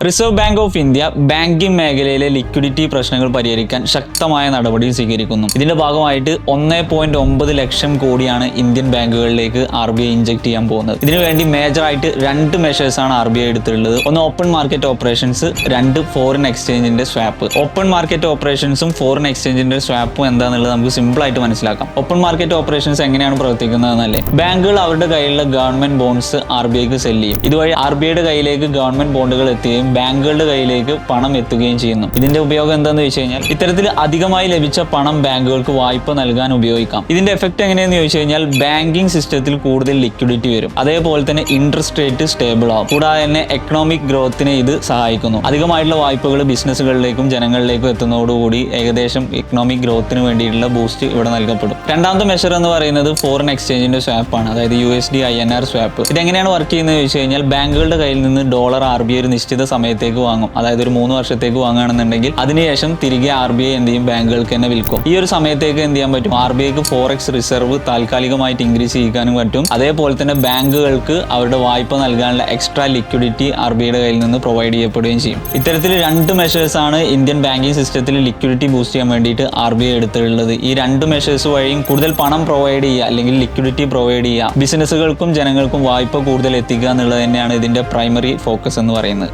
Reserve bank of India banking മേഖലയിലെ liquidity പ്രശ്നങ്ങൾ പരിഹരിക്കാൻ ശക്തമായ നടപടി സ്വീകരിക്കുന്നു. ഇതിന്റെ ഭാഗമായിട്ട് 1.9 ലക്ഷം കോടിയാണ് ഇന്ത്യൻ ബാങ്കുകളിലേക്ക് RBI ഇൻജക്ട് ചെയ്യാൻ പോകുന്നത്. ഇതിനുവേണ്ടി മേജറായിട്ട് 2 മെഷേഴ്സാണ് RBI എടുത്തിട്ടുള്ളത്. ഒന്ന് ഓപ്പൺ മാർക്കറ്റ് ഓപ്പറേഷൻസ്, 2 ഫോറിൻ എക്സ്ചേഞ്ചിന്റെ സ്വാപ്പ്. ഓപ്പൺ മാർക്കറ്റ് ഓപ്പറേഷൻസും ഫോറിൻ എക്സ്ചേഞ്ചിന്റെ സ്വാപ്പും എന്താണെന്നുള്ളത് നമുക്ക് സിമ്പിൾ ആയിട്ട് മനസ്സിലാക്കാം. ഓപ്പൺ മാർക്കറ്റ് ഓപ്പറേഷൻസ് എങ്ങനെയാണ് പ്രവർത്തിക്കുന്നതെന്നല്ലേ, ബാങ്കുകൾ അവരുടെ കയ്യിലുള്ള ഗവൺമെന്റ് ബോണ്ട്സ് RBIക്ക് സെല്ല് ചെയ്യും. ഇതുവഴി RBIയുടെ കയ്യിലേക്ക് ഗവൺമെന്റ് ബോണ്ടുകൾ എത്തുകയും ബാങ്കുകളുടെ കയ്യിലേക്ക് പണം എത്തുകയും ചെയ്യുന്നു. ഇതിന്റെ ഉപയോഗം എന്താണെന്ന് ചോദിച്ചു കഴിഞ്ഞാൽ, ഇത്തരത്തിൽ അധികമായി ലഭിച്ച പണം ബാങ്കുകൾക്ക് വായ്പ നൽകാൻ ഉപയോഗിക്കാം. ഇതിന്റെ എഫക്ട് എങ്ങനെയെന്ന് ചോദിച്ചു കഴിഞ്ഞാൽ, ബാങ്കിങ് സിസ്റ്റത്തിൽ കൂടുതൽ ലിക്വിഡിറ്റി വരും. അതേപോലെ തന്നെ ഇൻട്രസ്റ്റ് റേറ്റ് സ്റ്റേബിൾ ആവും. കൂടാതെ തന്നെ എക്കണോമിക് ഗ്രോത്തിനെ ഇത് സഹായിക്കുന്നു. അധികമായിട്ടുള്ള വായ്പകൾ ബിസിനസ്സുകളിലേക്കും ജനങ്ങളിലേക്കും എത്തുന്നതോടുകൂടി ഏകദേശം എക്കണോമിക് ഗ്രോത്തിന് വേണ്ടിയിട്ടുള്ള ബൂസ്റ്റ് ഇവിടെ നൽകപ്പെടും. രണ്ടാമത്തെ മെഷർ എന്ന് പറയുന്നത് ഫോറിൻ എക്സ്ചേഞ്ചിന്റെ സ്വാപ്പ് ആണ്, അതായത് USD INR സ്വാപ്പ്. ഇതെങ്ങനെയാണ് വർക്ക് ചെയ്യുന്നത് ചോദിച്ചു കഴിഞ്ഞാൽ, ബാങ്കുകളുടെ കയ്യിൽ നിന്ന് ഡോളർ RBI ഒരു നിശ്ചിത സമയത്തേക്ക് വാങ്ങും. അതായത് ഒരു 3 വർഷത്തേക്ക് വാങ്ങുകയാണെന്നുണ്ടെങ്കിൽ അതിനുശേഷം തിരികെ RBI എന്ത് ചെയ്യും, ബാങ്കുകൾക്ക് തന്നെ വിൽക്കും. ഈ ഒരു സമയത്തേക്ക് എന്ത് ചെയ്യാൻ പറ്റും, RBIക്ക് ഫോറക്സ് റിസർവ് താൽക്കാലികമായിട്ട് ഇൻക്രീസ് ചെയ്യാനും പറ്റും. അതേപോലെ തന്നെ ബാങ്കുകൾക്ക് അവരുടെ വായ്പ നൽകാനുള്ള എക്സ്ട്രാ ലിക്വിഡിറ്റി RBIയുടെ കയ്യിൽ നിന്ന് പ്രൊവൈഡ് ചെയ്യപ്പെടുകയും ചെയ്യും. ഇത്തരത്തിൽ 2 മെഷേഴ്സ് ആണ് ഇന്ത്യൻ ബാങ്കിങ് സിസ്റ്റത്തിൽ ലിക്വിഡിറ്റി ബൂസ്റ്റ് ചെയ്യാൻ വേണ്ടിയിട്ട് RBI എടുത്തിട്ടുള്ളത്. ഈ 2 മെഷേഴ്സ് വഴിയും കൂടുതൽ പണം പ്രൊവൈഡ് ചെയ്യുക അല്ലെങ്കിൽ ലിക്വിഡിറ്റി പ്രൊവൈഡ് ചെയ്യുക, ബിസിനസ്സുകൾക്കും ജനങ്ങൾക്കും വായ്പ കൂടുതൽ എത്തിക്കുക എന്നുള്ളത് തന്നെയാണ് ഇതിന്റെ പ്രൈമറി ഫോക്കസ് എന്ന് പറയുന്നത്.